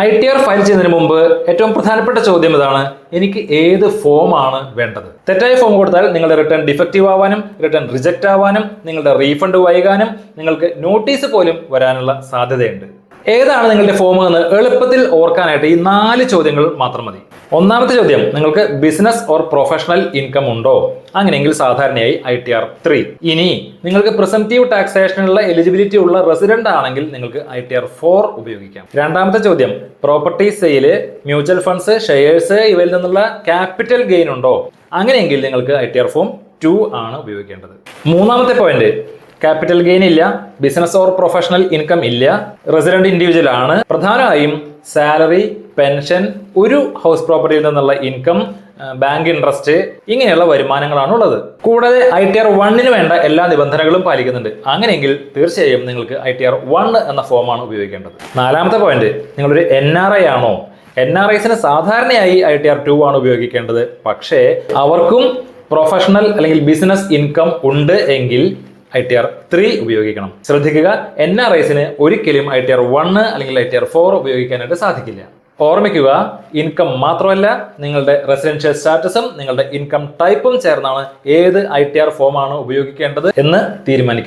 ITR file ചെയ്യുന്നതിന് മുമ്പ് ഏറ്റവും പ്രധാനപ്പെട്ട ചോദ്യം ഇതാണ്: എനിക്ക് ഏത് ഫോമാണ് വേണ്ടത്? തെറ്റായ ഫോം കൊടുത്താൽ നിങ്ങളുടെ റിട്ടേൺ ഡിഫക്റ്റീവ് ആവാനും റിട്ടേൺ റിജക്റ്റ് ആവാനും നിങ്ങളുടെ റീഫണ്ട് വൈകാനും നിങ്ങൾക്ക് നോട്ടീസ് പോലും വരാനുള്ള സാധ്യതയുണ്ട്. ഏതാണ് നിങ്ങളുടെ ഫോം എന്ന് എളുപ്പത്തിൽ ഓർക്കാനായിട്ട് ഈ 4 ചോദ്യങ്ങൾ മാത്രം മതി. ഒന്നാമത്തെ ചോദ്യം: നിങ്ങൾക്ക് ബിസിനസ് ഓർ പ്രൊഫഷണൽ ഇൻകം ഉണ്ടോ? അങ്ങനെയെങ്കിൽ സാധാരണയായി ITR 3. ഇനി നിങ്ങൾക്ക് പ്രിസംപ്റ്റീവ് ടാക്സേഷനുള്ള എലിജിബിലിറ്റി ഉള്ള റെസിഡന്റ് ആണെങ്കിൽ നിങ്ങൾക്ക് ITR 4 ഉപയോഗിക്കാം. രണ്ടാമത്തെ ചോദ്യം: property sale, mutual funds, shares ഇവയിൽ നിന്നുള്ള ക്യാപിറ്റൽ ഗെയിൻ ഉണ്ടോ? അങ്ങനെയെങ്കിൽ നിങ്ങൾക്ക് ITR ഫോം 2 ആണ് ഉപയോഗിക്കേണ്ടത്. മൂന്നാമത്തെ പോയിന്റ്: ക്യാപിറ്റൽ ഗെയിൻ ഇല്ല, ബിസിനസ് ഓർ പ്രൊഫഷണൽ ഇൻകം ഇല്ല, റെസിഡന്റ് ഇൻഡിവിജ്വൽ ആണ്, പ്രധാനമായും സാലറി, പെൻഷൻ, ഒരു ഹൗസ് പ്രോപ്പർട്ടിയിൽ നിന്നുള്ള ഇൻകം, ബാങ്ക് ഇൻട്രസ്റ്റ് ഇങ്ങനെയുള്ള വരുമാനങ്ങളാണ് ഉള്ളത്. കൂടാതെ ITR 1 വേണ്ട എല്ലാ നിബന്ധനകളും പാലിക്കുന്നുണ്ട്. അങ്ങനെയെങ്കിൽ തീർച്ചയായും നിങ്ങൾക്ക് ITR 1 എന്ന ഫോമാണ് ഉപയോഗിക്കേണ്ടത്. നാലാമത്തെ പോയിന്റ്: നിങ്ങളൊരു NRI ആണോ? NRIസിന് സാധാരണയായി ITR 2 ആണ് ഉപയോഗിക്കേണ്ടത്. പക്ഷേ അവർക്കും പ്രൊഫഷണൽ അല്ലെങ്കിൽ ബിസിനസ് ഇൻകം ഉണ്ട് എങ്കിൽ ITR 3 ഉപയോഗിക്കണം. ശ്രദ്ധിക്കുക, NRIസിന് ഒരിക്കലും ITR 1 അല്ലെങ്കിൽ ITR 4 ഉപയോഗിക്കാനായിട്ട് സാധിക്കില്ല. ഓർമ്മിക്കുക, ഇൻകം മാത്രമല്ല, നിങ്ങളുടെ റെസിഡൻഷ്യൽ സ്റ്റാറ്റസും നിങ്ങളുടെ ഇൻകം ടൈപ്പും ചേർന്നാണ് ഏത് ITR ഫോമാണ് ഉപയോഗിക്കേണ്ടത് എന്ന് തീരുമാനിക്കുന്നത്.